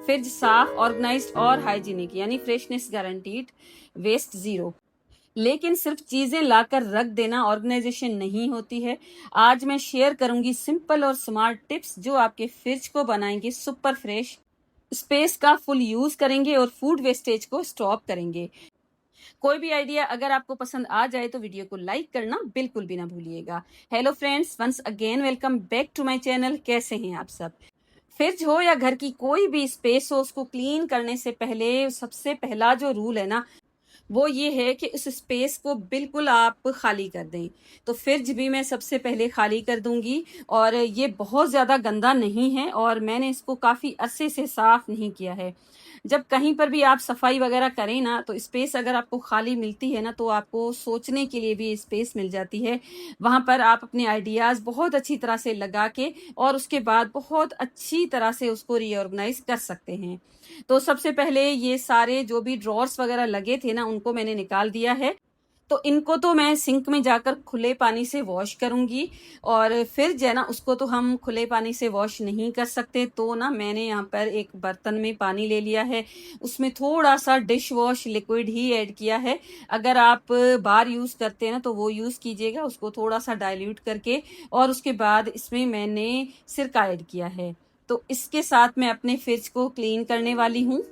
Fridge साफ, organised और hygienic, यानी फ्रेशनेस गारंटीड, वेस्ट जीरो। लेकिन सिर्फ चीजें लाकर रख देना ऑर्गेनाइजेशन नहीं होती है। आज मैं शेयर करूंगी सिंपल और स्मार्ट टिप्स जो आपके फ्रिज को बनाएंगे सुपर फ्रेश, स्पेस का फुल यूज करेंगे और फूड वेस्टेज को स्टॉप करेंगे। कोई भी आइडिया अगर आपको पसंद आ जाए तो वीडियो को लाइक करना बिल्कुल भी ना भूलिएगा। Hello friends, once again welcome back to my channel. कैसे हैं आप सब? फ्रिज हो या घर की कोई भी स्पेस हो, उसको क्लीन करने से पहले सबसे पहला जो रूल है ना, वो ये है कि उस स्पेस को बिल्कुल आप खाली कर दें। तो फ्रिज भी मैं सबसे पहले खाली कर दूंगी। और ये बहुत ज़्यादा गंदा नहीं है और मैंने इसको काफ़ी अरसे से साफ नहीं किया है। जब कहीं पर भी आप सफाई वगैरह करें ना, तो स्पेस अगर आपको खाली मिलती है ना, तो आपको सोचने के लिए भी स्पेस मिल जाती है। वहां पर आप अपने आइडियाज़ बहुत अच्छी तरह से लगा के और उसके बाद बहुत अच्छी तरह से उसको रीऑर्गेनाइज कर सकते हैं। तो सबसे पहले ये सारे जो भी ड्रॉर्स वगैरह लगे थे ना, उनको मैंने निकाल दिया है। तो इनको तो मैं सिंक में जाकर खुले पानी से वॉश करूंगी। और फिर जो है ना, उसको तो हम खुले पानी से वॉश नहीं कर सकते। तो ना मैंने यहाँ पर एक बर्तन में पानी ले लिया है, उसमें थोड़ा सा डिश वॉश लिक्विड ही ऐड किया है। अगर आप बार यूज करते हैं ना, तो वो यूज कीजिएगा, उसको थोड़ा सा डाइल्यूट करके। और उसके बाद इसमें मैंने सिरका ऐड किया है। तो इसके साथ मैं अपने फ्रिज को क्लीन करने वाली हूँ।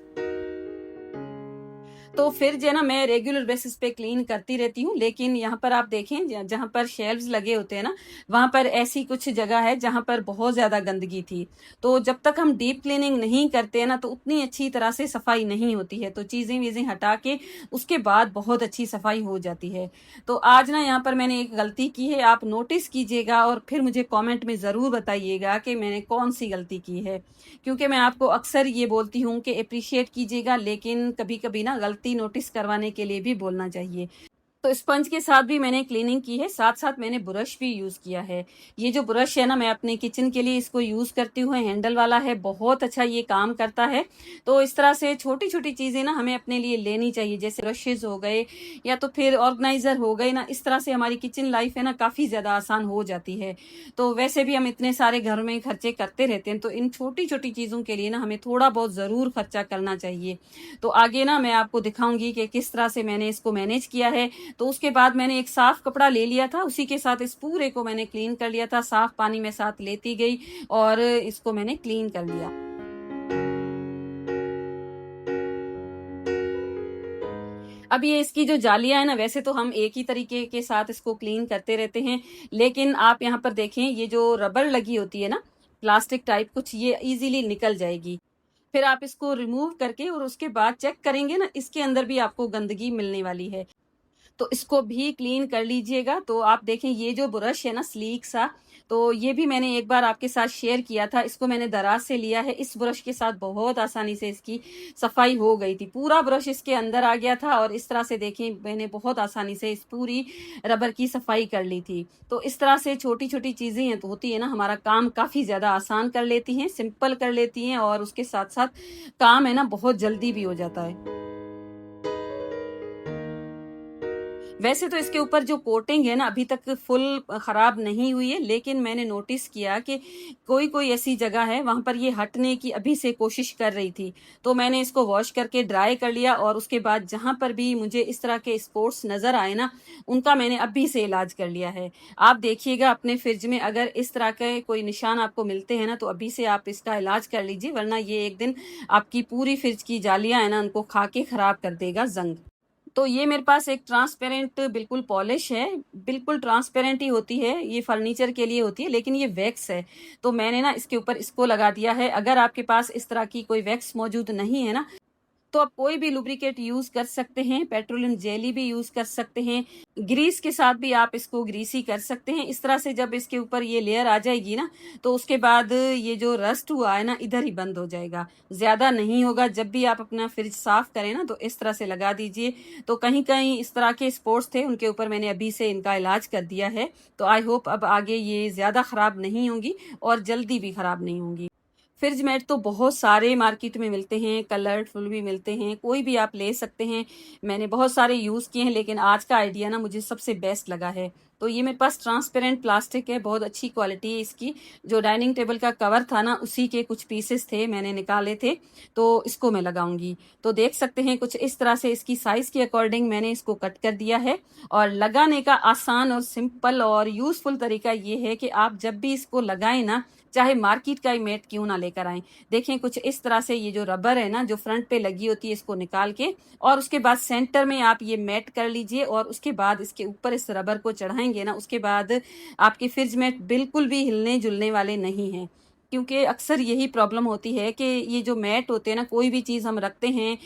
तो फिर जो है ना, मैं रेगुलर बेसिस पे क्लीन करती रहती हूँ। लेकिन यहाँ पर आप देखें, जहाँ पर शेल्व्स लगे होते हैं ना, वहां पर ऐसी कुछ जगह है जहां पर बहुत ज्यादा गंदगी थी। तो जब तक हम डीप क्लीनिंग नहीं करते हैं ना, तो उतनी अच्छी तरह से सफाई नहीं होती है। तो चीजें वीजें हटा के उसके बाद बहुत अच्छी सफाई हो जाती है। तो आज ना यहाँ पर मैंने एक गलती की है, आप नोटिस कीजिएगा और फिर मुझे कॉमेंट में जरूर बताइएगा कि मैंने कौन सी गलती की है। क्योंकि मैं आपको अक्सर ये बोलती हूँ कि अप्रिशिएट कीजिएगा, लेकिन कभी कभी ना गलती नोटिस करवाने के लिए भी बोलना चाहिए। तो स्पंज के साथ भी मैंने क्लीनिंग की है, साथ साथ मैंने ब्रश भी यूज किया है। ये जो ब्रश है ना, मैं अपने किचन के लिए इसको यूज करती हूँ, हैंडल वाला है, बहुत अच्छा ये काम करता है। तो इस तरह से छोटी छोटी चीजें ना हमें अपने लिए लेनी चाहिए, जैसे ब्रशेज हो गए या तो फिर ऑर्गेनाइजर हो गए ना। इस तरह से हमारी किचन लाइफ है ना काफी ज्यादा आसान हो जाती है। तो वैसे भी हम इतने सारे घर में खर्चे करते रहते हैं, तो इन छोटी छोटी चीजों के लिए ना हमें थोड़ा बहुत जरूर खर्चा करना चाहिए। तो आगे ना मैं आपको दिखाऊंगी कि किस तरह से मैंने इसको मैनेज किया है। तो उसके बाद मैंने एक साफ कपड़ा ले लिया था, उसी के साथ इस पूरे को मैंने क्लीन कर लिया था। साफ पानी में साथ लेती गई और इसको मैंने क्लीन कर लिया। अब ये इसकी जो जालियां है ना, वैसे तो हम एक ही तरीके के साथ इसको क्लीन करते रहते हैं, लेकिन आप यहाँ पर देखें, ये जो रबर लगी होती है ना, प्लास्टिक टाइप कुछ, ये इजीली निकल जाएगी। फिर आप इसको रिमूव करके और उसके बाद चेक करेंगे ना, इसके अंदर भी आपको गंदगी मिलने वाली है। तो इसको भी क्लीन कर लीजिएगा। तो आप देखें, ये जो ब्रश है ना स्लीक सा, तो ये भी मैंने एक बार आपके साथ शेयर किया था। इसको मैंने दराज से लिया है। इस ब्रश के साथ बहुत आसानी से इसकी सफाई हो गई थी, पूरा ब्रश इसके अंदर आ गया था। और इस तरह से देखें, मैंने बहुत आसानी से इस पूरी रबर की सफाई कर ली थी। तो इस तरह से छोटी छोटी चीजें हैं तो होती है ना, हमारा काम काफी ज्यादा आसान कर लेती हैं, सिंपल कर लेती हैं, और उसके साथ साथ काम है ना बहुत जल्दी भी हो जाता है। वैसे तो इसके ऊपर जो कोटिंग है ना, अभी तक फुल खराब नहीं हुई है, लेकिन मैंने नोटिस किया कि कोई कोई ऐसी जगह है वहां पर ये हटने की अभी से कोशिश कर रही थी। तो मैंने इसको वॉश करके ड्राई कर लिया, और उसके बाद जहां पर भी मुझे इस तरह के स्पॉट्स नजर आए ना, उनका मैंने अभी से इलाज कर लिया है। आप देखिएगा अपने फ्रिज में अगर इस तरह के कोई निशान आपको मिलते हैं ना, तो अभी से आप इसका इलाज कर लीजिए, वरना ये एक दिन आपकी पूरी फ्रिज की जालियां है ना, उनको खा के खराब कर देगा जंग। तो ये मेरे पास एक ट्रांसपेरेंट बिल्कुल पॉलिश है, बिल्कुल ट्रांसपेरेंट ही होती है, ये फर्नीचर के लिए होती है, लेकिन ये वैक्स है। तो मैंने ना इसके ऊपर इसको लगा दिया है। अगर आपके पास इस तरह की कोई वैक्स मौजूद नहीं है ना, तो आप कोई भी लुब्रिकेट यूज कर सकते हैं, पेट्रोलियम जेली भी यूज कर सकते हैं, ग्रीस के साथ भी आप इसको ग्रीसी कर सकते हैं। इस तरह से जब इसके ऊपर ये लेयर आ जाएगी ना, तो उसके बाद ये जो रस्ट हुआ है ना, इधर ही बंद हो जाएगा, ज्यादा नहीं होगा। जब भी आप अपना फ्रिज साफ करें ना, तो इस तरह से लगा दीजिए। तो कहीं कहीं इस तरह के स्पॉट्स थे, उनके ऊपर मैंने अभी से इनका इलाज कर दिया है। तो आई होप अब आगे ये ज्यादा खराब नहीं होंगी और जल्दी भी खराब नहीं होंगी। फ्रिज मैट तो बहुत सारे मार्केट में मिलते हैं, कलरफुल भी मिलते हैं, कोई भी आप ले सकते हैं। मैंने बहुत सारे यूज़ किए हैं, लेकिन आज का आइडिया ना मुझे सबसे बेस्ट लगा है। तो ये मेरे पास ट्रांसपेरेंट प्लास्टिक है, बहुत अच्छी क्वालिटी है इसकी। जो डाइनिंग टेबल का कवर था ना, उसी के कुछ पीसेस थे, मैंने निकाले थे, तो इसको मैं लगाऊंगी। तो देख सकते हैं कुछ इस तरह से इसकी साइज के अकॉर्डिंग मैंने इसको कट कर दिया है। और लगाने का आसान और सिंपल और यूजफुल तरीका ये है कि आप जब भी इसको लगाएं ना, चाहे मार्केट का ही मैट क्यों ना लेकर आएं, देखें कुछ इस तरह से ये जो रबर है ना, जो फ्रंट पे लगी होती है, इसको निकाल के और उसके बाद सेंटर में आप ये मैट कर लीजिए और उसके बाद इसके ऊपर इस रबर को चढ़ाएंगे ना, उसके बाद आपके फ्रिज मैट बिल्कुल भी हिलने जुलने वाले नहीं हैं। क्योंकि अक्सर यही प्रॉब्लम होती है कि ये जो मैट होते हैं ना, कोई भी चीज हम रखते हैं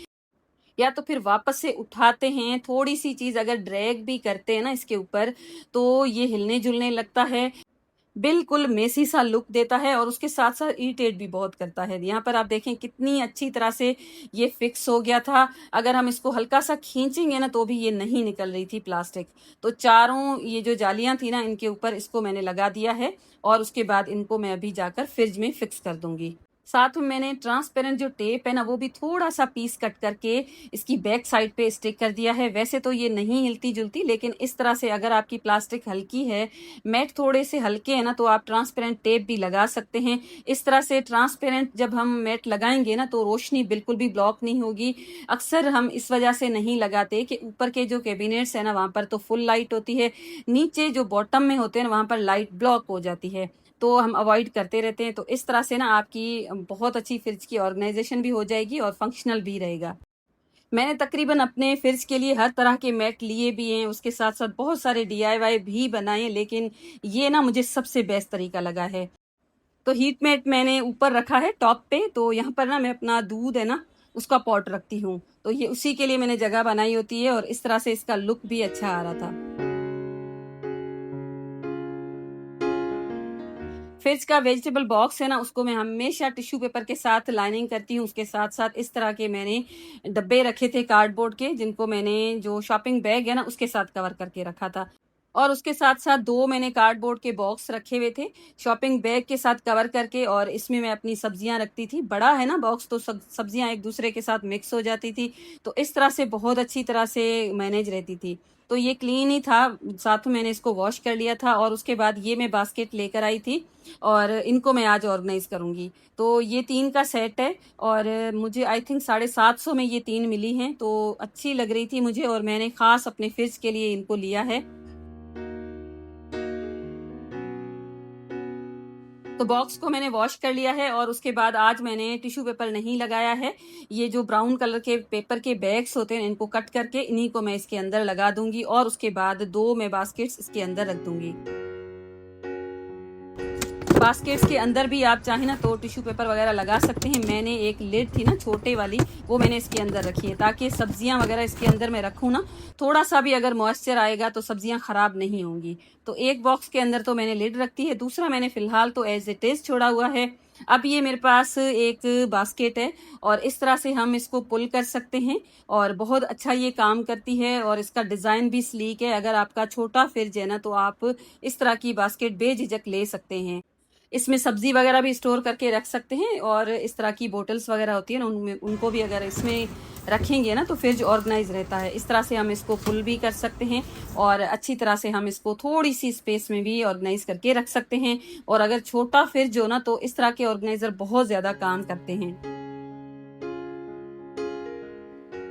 या तो फिर वापस से उठाते हैं, थोड़ी सी चीज अगर ड्रैग भी करते हैं ना इसके ऊपर, तो ये हिलने जुलने लगता है, बिल्कुल मेसी सा लुक देता है और उसके साथ साथ इरिटेट भी बहुत करता है। यहाँ पर आप देखें कितनी अच्छी तरह से ये फिक्स हो गया था। अगर हम इसको हल्का सा खींचेंगे ना, तो भी ये नहीं निकल रही थी प्लास्टिक। तो चारों ये जो जालियां थी ना, इनके ऊपर इसको मैंने लगा दिया है और उसके बाद इनको मैं अभी जाकर फ्रिज में फिक्स कर दूंगी। साथ में मैंने ट्रांसपेरेंट जो टेप है ना, वो भी थोड़ा सा पीस कट करके इसकी बैक साइड पे स्टिक कर दिया है। वैसे तो ये नहीं हिलती जुलती, लेकिन इस तरह से अगर आपकी प्लास्टिक हल्की है, मैट थोड़े से हल्के हैं ना, तो आप ट्रांसपेरेंट टेप भी लगा सकते हैं। इस तरह से ट्रांसपेरेंट जब हम मैट लगाएंगे ना, तो रोशनी बिल्कुल भी ब्लॉक नहीं होगी। अक्सर हम इस वजह से नहीं लगाते कि ऊपर के जो कैबिनेट्स है ना, वहां पर तो फुल लाइट होती है, नीचे जो बॉटम में होते हैं ना, वहां पर लाइट ब्लॉक हो जाती है, तो हम अवॉइड करते रहते हैं। तो इस तरह से ना आपकी बहुत अच्छी फ्रिज की ऑर्गेनाइजेशन भी हो जाएगी और फंक्शनल भी रहेगा। मैंने तकरीबन अपने फ्रिज के लिए हर तरह के मैट लिए भी हैं, उसके साथ साथ बहुत सारे डीआईवाई भी बनाए हैं, लेकिन ये ना मुझे सबसे बेस्ट तरीका लगा है। तो हीट मैट मैंने ऊपर रखा है टॉप पे, तो यहाँ पर ना मैं अपना दूध है ना, उसका पॉट रखती हूँ, तो ये उसी के लिए मैंने जगह बनाई होती है और इस तरह से इसका लुक भी अच्छा आ रहा था। फ्रिज का वेजिटेबल बॉक्स है ना, उसको मैं हमेशा टिश्यू पेपर के साथ लाइनिंग करती हूँ। उसके साथ साथ इस तरह के मैंने डब्बे रखे थे कार्डबोर्ड के, जिनको मैंने जो शॉपिंग बैग है ना, उसके साथ कवर करके रखा था। और उसके साथ साथ दो मैंने कार्डबोर्ड के बॉक्स रखे हुए थे शॉपिंग बैग के साथ कवर करके, और इसमें मैं अपनी सब्जियां रखती थी। बड़ा है ना बॉक्स, तो सब्जियां एक दूसरे के साथ मिक्स हो जाती थी, तो इस तरह से बहुत अच्छी तरह से मैनेज रहती थी। तो ये क्लीन ही था, साथ में मैंने इसको वॉश कर लिया था और उसके बाद ये मैं बास्केट लेकर आई थी और इनको मैं आज ऑर्गेनाइज करूंगी। तो ये 3 का सेट है और मुझे आई थिंक 750 में ये 3 मिली हैं, तो अच्छी लग रही थी मुझे और मैंने खास अपने फ्रिज के लिए इनको लिया है। तो बॉक्स को मैंने वॉश कर लिया है और उसके बाद आज मैंने टिश्यू पेपर नहीं लगाया है। ये जो ब्राउन कलर के पेपर के बैग्स होते हैं, इनको कट करके इन्हीं को मैं इसके अंदर लगा दूंगी और उसके बाद 2 मैं बास्केट्स इसके अंदर रख दूंगी। बास्केट्स के अंदर भी आप चाहे ना तो टिश्यू पेपर वगैरह लगा सकते हैं। मैंने एक लिड थी ना छोटे वाली, वो मैंने इसके अंदर रखी है, ताकि सब्जियां वगैरह इसके अंदर मैं रखूं ना, थोड़ा सा भी अगर मॉइस्चर आएगा तो सब्जियां खराब नहीं होंगी। तो एक बॉक्स के अंदर तो मैंने लिड रखती है, दूसरा मैंने फिलहाल तो एज इट इज छोड़ा हुआ है। अब ये मेरे पास एक बास्केट है और इस तरह से हम इसको पुल कर सकते हैं और बहुत अच्छा ये काम करती है और इसका डिजाइन भी स्लीक है। अगर आपका छोटा फ्रिज है ना, तो आप इस तरह की बास्केट बेझिझक ले सकते हैं। इसमें सब्जी वगैरह भी स्टोर करके रख सकते हैं और इस तरह की बोटल्स वगैरह होती है ना, उनमें उनको भी अगर इसमें रखेंगे ना, तो फ्रिज ऑर्गेनाइज रहता है। इस तरह से हम इसको फुल भी कर सकते हैं और अच्छी तरह से हम इसको थोड़ी सी स्पेस में भी ऑर्गेनाइज करके रख सकते हैं। और अगर छोटा फ्रिज हो ना, तो इस तरह के ऑर्गेनाइजर बहुत ज्यादा काम करते हैं।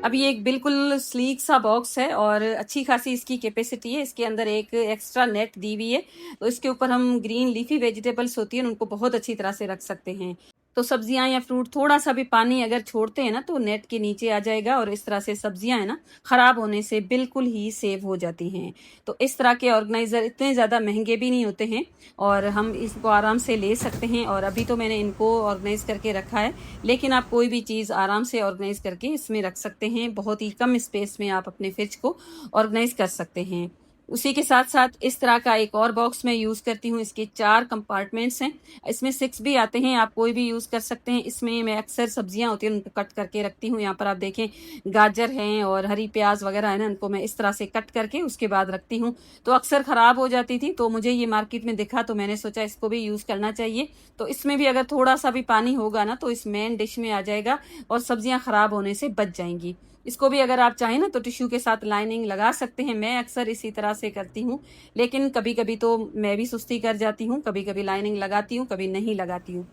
अब ये एक बिल्कुल स्लीक सा बॉक्स है और अच्छी खासी इसकी कैपेसिटी है। इसके अंदर एक एक्स्ट्रा नेट दी हुई है, तो इसके ऊपर हम ग्रीन लीफी वेजिटेबल्स होती है उनको बहुत अच्छी तरह से रख सकते हैं। तो सब्जियां या फ्रूट थोड़ा सा भी पानी अगर छोड़ते हैं ना, तो नेट के नीचे आ जाएगा और इस तरह से सब्जियां है ना, खराब होने से बिल्कुल ही सेव हो जाती हैं। तो इस तरह के ऑर्गेनाइजर इतने ज्यादा महंगे भी नहीं होते हैं और हम इसको आराम से ले सकते हैं। और अभी तो मैंने इनको ऑर्गेनाइज करके रखा है, लेकिन आप कोई भी चीज आराम से ऑर्गेनाइज करके इसमें रख सकते हैं। बहुत ही कम स्पेस में आप अपने फ्रिज को ऑर्गेनाइज कर सकते हैं। उसी के साथ साथ इस तरह का एक और बॉक्स मैं यूज करती हूँ। इसके 4 कंपार्टमेंट्स हैं, इसमें 6 भी आते हैं, आप कोई भी यूज कर सकते हैं। इसमें मैं अक्सर सब्जियां होती हैं उनको कट करके रखती हूँ। यहाँ पर आप देखें गाजर हैं और हरी प्याज वगैरह है ना, इनको मैं इस तरह से कट करके उसके बाद रखती हूँ। तो अक्सर खराब हो जाती थी, तो मुझे ये मार्केट में दिखा, तो मैंने सोचा इसको भी यूज करना चाहिए। तो इसमें भी अगर थोड़ा सा भी पानी होगा ना, तो इस मेन डिश में आ जाएगा और सब्जियां खराब होने से बच जाएंगी। इसको भी अगर आप चाहें ना तो टिश्यू के साथ लाइनिंग लगा सकते हैं। मैं अक्सर इसी तरह से करती हूँ, लेकिन कभी कभी तो मैं भी सुस्ती कर जाती हूँ, कभी कभी लाइनिंग लगाती हूँ, कभी नहीं लगाती हूँ।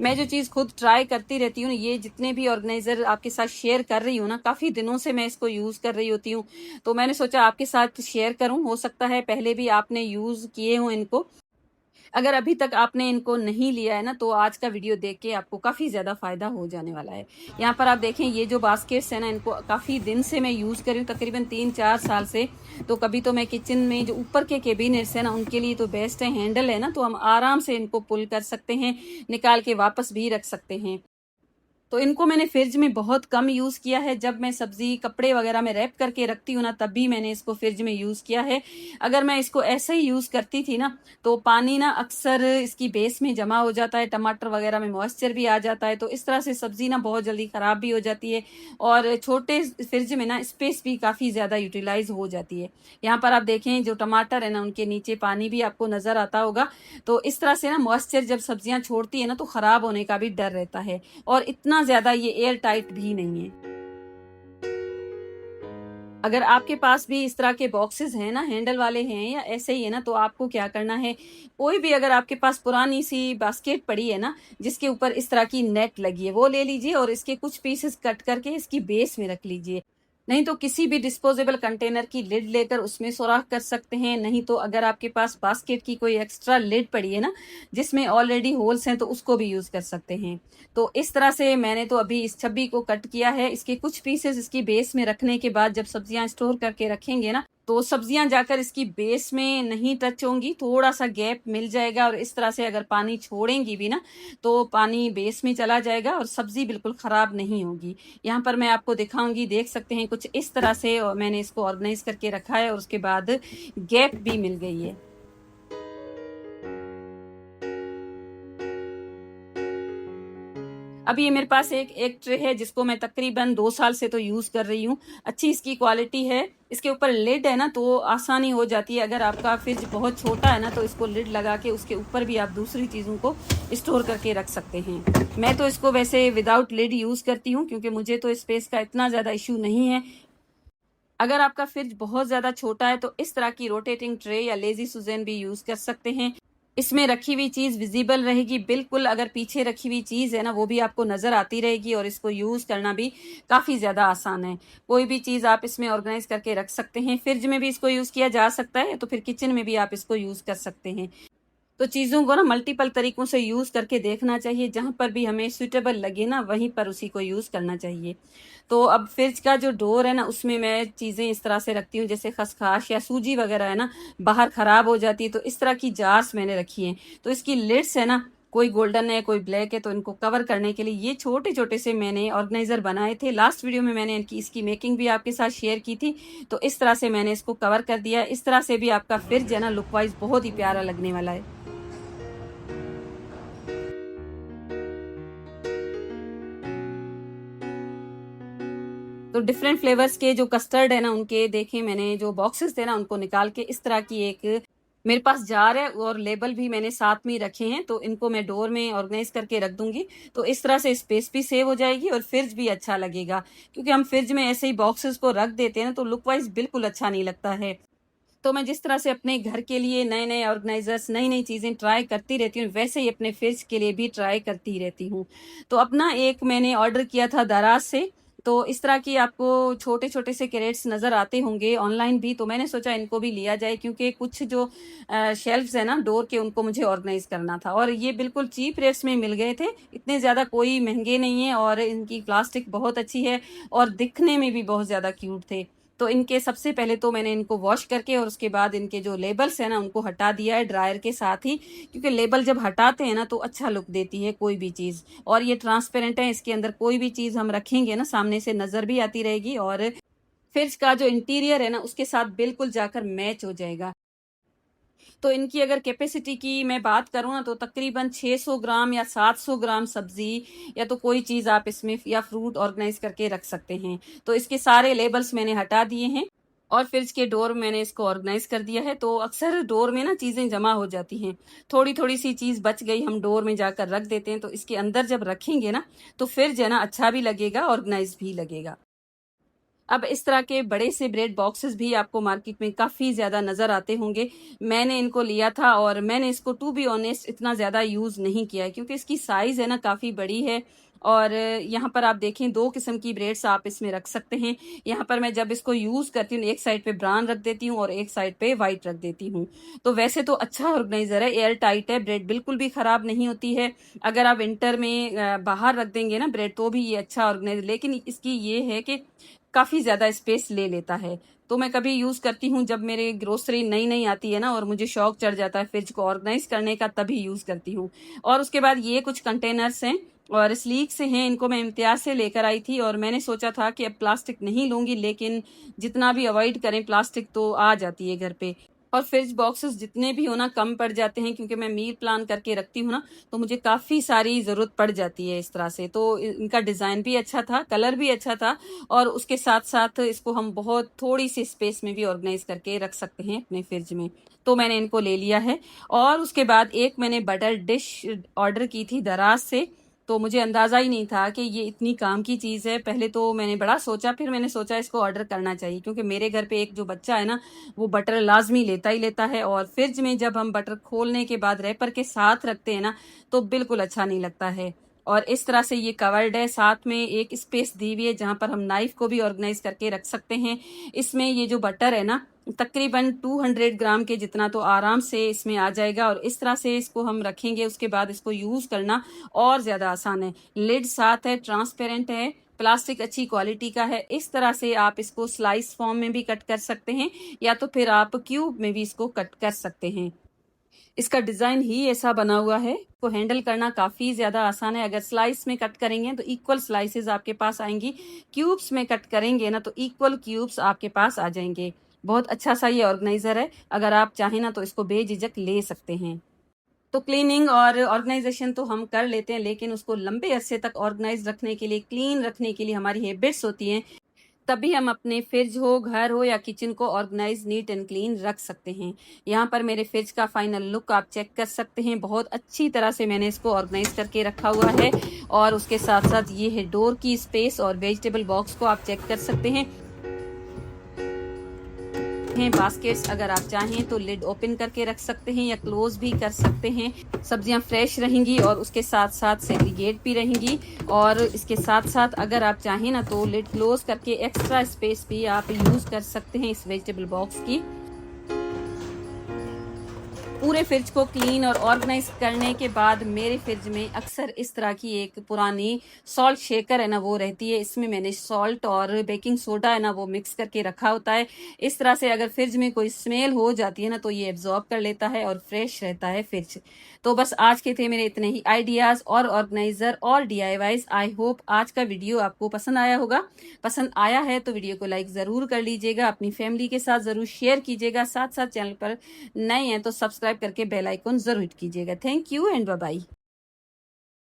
मैं जो चीज़ खुद ट्राई करती रहती हूँ, ये जितने भी ऑर्गेनाइजर आपके साथ शेयर कर रही हूँ ना, काफ़ी दिनों से मैं इसको यूज़ कर रही होती हूँ, तो मैंने सोचा आपके साथ शेयर करूँ। हो सकता है पहले भी आपने यूज़ किए हों इनको। अगर अभी तक आपने इनको नहीं लिया है ना, तो आज का वीडियो देख के आपको काफ़ी ज़्यादा फ़ायदा हो जाने वाला है। यहाँ पर आप देखें, ये जो बास्केट्स हैं ना, इनको काफ़ी दिन से मैं यूज़ कर रही हूँ, तकरीबन 3-4 साल से। तो कभी तो मैं किचन में जो ऊपर के कैबिनेट्स हैं ना, उनके लिए तो बेस्ट है। हैंडल है ना, तो हम आराम से इनको पुल कर सकते हैं, निकाल के वापस भी रख सकते हैं। तो इनको मैंने फ्रिज में बहुत कम यूज़ किया है। जब मैं सब्ज़ी कपड़े वगैरह में रैप करके रखती हूँ ना, तब भी मैंने इसको फ्रिज में यूज़ किया है। अगर मैं इसको ऐसे ही यूज़ करती थी ना, तो पानी ना अक्सर इसकी बेस में जमा हो जाता है, टमाटर वगैरह में मॉइस्चर भी आ जाता है, तो इस तरह से सब्ज़ी ना बहुत जल्दी ख़राब भी हो जाती है और छोटे फ्रिज में ना स्पेस भी काफ़ी ज़्यादा यूटिलाइज़ हो जाती है। यहाँ पर आप देखें, जो टमाटर है ना, उनके नीचे पानी भी आपको नज़र आता होगा। तो इस तरह से ना मॉइस्चर जब सब्जियाँ छोड़ती है ना, तो ख़राब होने का भी डर रहता है और इतना ज़्यादा ये एयर टाइट भी नहीं है। अगर आपके पास भी इस तरह के बॉक्सेस हैं ना, हैंडल वाले हैं या ऐसे ही है ना, तो आपको क्या करना है, कोई भी अगर आपके पास पुरानी सी बास्केट पड़ी है ना, जिसके ऊपर इस तरह की नेट लगी है, वो ले लीजिए और इसके कुछ पीसेस कट करके इसकी बेस में रख लीजिए। नहीं तो किसी भी डिस्पोजेबल कंटेनर की लिड लेकर उसमें सुराख कर सकते हैं। नहीं तो अगर आपके पास बास्केट की कोई एक्स्ट्रा लिड पड़ी है ना, जिसमें ऑलरेडी होल्स हैं, तो उसको भी यूज कर सकते हैं। तो इस तरह से मैंने तो अभी इस छब्बी को कट किया है। इसके कुछ पीसेस इसकी बेस में रखने के बाद जब सब्जियां स्टोर करके रखेंगे ना, तो सब्जियां जाकर इसकी बेस में नहीं टच होंगी, थोड़ा सा गैप मिल जाएगा और इस तरह से अगर पानी छोड़ेंगी भी ना, तो पानी बेस में चला जाएगा और सब्जी बिल्कुल खराब नहीं होगी। यहाँ पर मैं आपको दिखाऊंगी, देख सकते हैं कुछ इस तरह से और मैंने इसको ऑर्गेनाइज करके रखा है और उसके बाद गैप भी मिल गई है। अभी ये मेरे पास एक ट्रे है जिसको मैं तकरीबन 2 साल से तो यूज़ कर रही हूँ। अच्छी इसकी क्वालिटी है। इसके ऊपर लिड है ना, तो आसानी हो जाती है। अगर आपका फ्रिज बहुत छोटा है ना, तो इसको लिड लगा के उसके ऊपर भी आप दूसरी चीज़ों को स्टोर करके रख सकते हैं। मैं तो इसको वैसे विदाउट लिड यूज़ करती हूँ, क्योंकि मुझे तो स्पेस का इतना ज़्यादा इश्यू नहीं है। अगर आपका फ्रिज बहुत ज़्यादा छोटा है, तो इस तरह की रोटेटिंग ट्रे या लेज़ी सुज़ैन भी यूज़ कर सकते हैं। इसमें रखी हुई चीज़ विजिबल रहेगी बिल्कुल। अगर पीछे रखी हुई चीज़ है ना, वो भी आपको नज़र आती रहेगी और इसको यूज़ करना भी काफ़ी ज़्यादा आसान है। कोई भी चीज़ आप इसमें ऑर्गेनाइज़ करके रख सकते हैं। फ्रिज में भी इसको यूज़ किया जा सकता है, तो फिर किचन में भी आप इसको यूज़ कर सकते हैं। तो चीज़ों को ना मल्टीपल तरीकों से यूज़ करके देखना चाहिए। जहाँ पर भी हमें सूटेबल लगे ना, वहीं पर उसी को यूज़ करना चाहिए। तो अब फ्रिज का जो डोर है ना, उसमें मैं चीज़ें इस तरह से रखती हूँ, जैसे खसखस या सूजी वगैरह है ना, बाहर ख़राब हो जाती है, तो इस तरह की जार्स मैंने रखी हैं। तो इसकी लिड्स है ना, कोई गोल्डन है, कोई ब्लैक है, तो इनको कवर करने के लिए ये छोटे-छोटे से मैंने ऑर्गेनाइज़र बनाए थे। लास्ट वीडियो में मैंने इसकी मेकिंग भी आपके साथ शेयर की थी। तो इस तरह से मैंने इसको कवर कर दिया। इस तरह से भी आपका फ्रिज है ना, लुक वाइज़ बहुत ही प्यारा लगने वाला है। तो डिफरेंट फ्लेवर्स के जो कस्टर्ड है ना, उनके देखें मैंने जो बॉक्सेस थे ना, उनको निकाल के इस तरह की एक मेरे पास जार है और लेबल भी मैंने साथ में ही रखे हैं। तो इनको मैं डोर में ऑर्गेनाइज करके रख दूंगी, तो इस तरह से स्पेस भी सेव हो जाएगी और फ्रिज भी अच्छा लगेगा। क्योंकि हम फ्रिज में ऐसे ही बॉक्सेस को रख देते हैं ना, तो लुक वाइज बिल्कुल अच्छा नहीं लगता है। तो मैं जिस तरह से अपने घर के लिए नए नए ऑर्गेनाइजर्स, नई नई चीज़ें ट्राई करती रहती हूँ, वैसे ही अपने फ्रिज के लिए भी ट्राई करती रहती हूँ। तो अपना एक मैंने ऑर्डर किया था दराज से। तो इस तरह की आपको छोटे छोटे से कैरेट्स नज़र आते होंगे ऑनलाइन भी, तो मैंने सोचा इनको भी लिया जाए, क्योंकि कुछ जो शेल्फ्स है ना डोर के, उनको मुझे ऑर्गेनाइज करना था और ये बिल्कुल चीप रेट्स में मिल गए थे। इतने ज़्यादा कोई महंगे नहीं है और इनकी प्लास्टिक बहुत अच्छी है और दिखने में भी बहुत ज़्यादा क्यूट थे। तो इनके सबसे पहले तो मैंने इनको वॉश करके और उसके बाद इनके जो लेबल्स हैं ना, उनको हटा दिया है ड्रायर के साथ ही। क्योंकि लेबल जब हटाते हैं ना, तो अच्छा लुक देती है कोई भी चीज़। और ये ट्रांसपेरेंट है, इसके अंदर कोई भी चीज़ हम रखेंगे ना, सामने से नज़र भी आती रहेगी और फ्रिज का जो इंटीरियर है ना, उसके साथ बिल्कुल जाकर मैच हो जाएगा। तो इनकी अगर कैपेसिटी की मैं बात करूँ ना, तो तकरीबन 600 ग्राम या 700 ग्राम सब्जी या तो कोई चीज़ आप इसमें या फ्रूट ऑर्गेनाइज करके रख सकते हैं। तो इसके सारे लेबल्स मैंने हटा दिए हैं और फ्रिज के डोर मैंने इसको ऑर्गेनाइज कर दिया है। तो अक्सर डोर में ना चीज़ें जमा हो जाती हैं, थोड़ी थोड़ी सी चीज़ बच गई, हम डोर में जाकर रख देते हैं। तो इसके अंदर जब रखेंगे ना, तो फिर जो है ना अच्छा भी लगेगा, ऑर्गेनाइज भी लगेगा। अब इस तरह के बड़े से ब्रेड बॉक्सेस भी आपको मार्केट में काफ़ी ज़्यादा नज़र आते होंगे। मैंने इनको लिया था और मैंने इसको टू बी ऑनेस्ट इतना ज़्यादा यूज़ नहीं किया है, क्योंकि इसकी साइज़ है ना काफ़ी बड़ी है। और यहाँ पर आप देखें 2 किस्म की ब्रेड्स आप इसमें रख सकते हैं। यहाँ पर मैं जब इसको यूज़ करती हूँ, एक साइड पे ब्राउन रख देती हूँ और एक साइड पे व्हाइट रख देती हूँ। तो वैसे तो अच्छा ऑर्गेनाइज़र है, एयर टाइट है, ब्रेड बिल्कुल भी ख़राब नहीं होती है। अगर आप विंटर में बाहर रख देंगे ना ब्रेड, तो भी ये अच्छा ऑर्गेनाइज़र, लेकिन इसकी ये है कि काफ़ी ज़्यादा स्पेस ले लेता है। तो मैं कभी यूज़ करती हूँ जब मेरे ग्रोसरी नई-नई आती है ना और मुझे शौक चढ़ जाता है फ्रिज को ऑर्गेनाइज़ करने का, तभी यूज़ करती हूँ। और उसके बाद ये कुछ कंटेनर्स हैं और स्लीक से हैं, इनको मैं इम्तियाज़ से लेकर आई थी और मैंने सोचा था कि अब प्लास्टिक नहीं लूँगी, लेकिन जितना भी अवॉइड करें प्लास्टिक तो आ जाती है घर पे। और फ्रिज बॉक्सेस जितने भी हो ना कम पड़ जाते हैं, क्योंकि मैं मील प्लान करके रखती हूँ ना, तो मुझे काफ़ी सारी ज़रूरत पड़ जाती है इस तरह से। तो इनका डिज़ाइन भी अच्छा था, कलर भी अच्छा था और उसके साथ-साथ इसको हम बहुत थोड़ी-सी स्पेस में भी ऑर्गेनाइज़ करके रख सकते हैं अपने फ्रिज में। तो मैंने इनको ले लिया है। और उसके बाद एक मैंने बटर डिश ऑर्डर की थी दराज़ से, तो मुझे अंदाज़ा ही नहीं था कि ये इतनी काम की चीज़ है। पहले तो मैंने बड़ा सोचा, फिर मैंने सोचा इसको ऑर्डर करना चाहिए, क्योंकि मेरे घर पे एक जो बच्चा है ना, वो बटर लाज़मी लेता ही लेता है और फ्रिज में जब हम बटर खोलने के बाद रैपर के साथ रखते हैं ना, तो बिल्कुल अच्छा नहीं लगता है। और इस तरह से ये कवर्ड है, साथ में एक स्पेस दी हुई है जहाँ पर हम नाइफ को भी ऑर्गेनाइज़ करके रख सकते हैं। इसमें ये जो बटर है ना, तकरीबन 200 ग्राम के जितना तो आराम से इसमें आ जाएगा और इस तरह से इसको हम रखेंगे। उसके बाद इसको यूज़ करना और ज़्यादा आसान है। लिड साथ है, ट्रांसपेरेंट है, प्लास्टिक अच्छी क्वालिटी का है। इस तरह से आप इसको स्लाइस फॉर्म में भी कट कर सकते हैं या तो फिर आप क्यूब में भी इसको कट कर सकते हैं। इसका डिज़ाइन ही ऐसा बना हुआ है, को हैंडल करना काफ़ी ज़्यादा आसान है। अगर स्लाइस में कट करेंगे तो इक्वल स्लाइसेस आपके पास आएँगी, क्यूब्स में कट करेंगे ना तो इक्वल क्यूब्स आपके पास आ जाएँगे। बहुत अच्छा-सा ये ऑर्गेनाइज़र है, अगर आप चाहें ना तो इसको बेझिझक ले सकते हैं। तो क्लीनिंग और ऑर्गेनाइजेशन तो हम कर लेते हैं, लेकिन उसको लंबे अरसे तक ऑर्गेनाइज रखने के लिए, क्लीन रखने के लिए हमारी हैबिट्स होती हैं, तभी हम अपने फ्रिज हो, घर हो या किचन को ऑर्गेनाइज, नीट एंड क्लीन रख सकते हैं। यहाँ पर मेरे फ्रिज का फाइनल लुक आप चेक कर सकते हैं। बहुत अच्छी तरह से मैंने इसको ऑर्गेनाइज करके रखा हुआ है और उसके साथ-साथ ये है डोर की स्पेस और वेजिटेबल बॉक्स को आप चेक कर सकते हैं। बास्केट्स अगर आप चाहें तो लिड ओपन करके रख सकते हैं या क्लोज भी कर सकते हैं। सब्जियां फ्रेश रहेंगी और उसके साथ साथ सेग्रीगेट भी रहेंगी। और इसके साथ साथ अगर आप चाहें ना तो लिड क्लोज करके एक्स्ट्रा स्पेस भी आप यूज कर सकते हैं इस वेजिटेबल बॉक्स की। पूरे फ्रिज को क्लीन और ऑर्गेनाइज करने के बाद मेरे फ्रिज में अक्सर इस तरह की एक पुरानी सॉल्ट शेकर है ना वो रहती है। इसमें मैंने सॉल्ट और बेकिंग सोडा है ना वो मिक्स करके रखा होता है। इस तरह से अगर फ्रिज में कोई स्मेल हो जाती है ना तो ये एब्जॉर्ब कर लेता है और फ्रेश रहता है फ्रिज। तो बस आज के थे मेरे इतने ही आइडियाज और ऑर्गेनाइजर और DIYs। आई होप आज का वीडियो आपको पसंद आया होगा। पसंद आया है तो वीडियो को लाइक जरूर कर लीजिएगा, अपनी फैमिली के साथ जरूर शेयर कीजिएगा। साथ साथ चैनल पर नए हैं तो सब्सक्राइब करके बेल आइकन जरूर हिट कीजिएगा। Thank you and bye bye.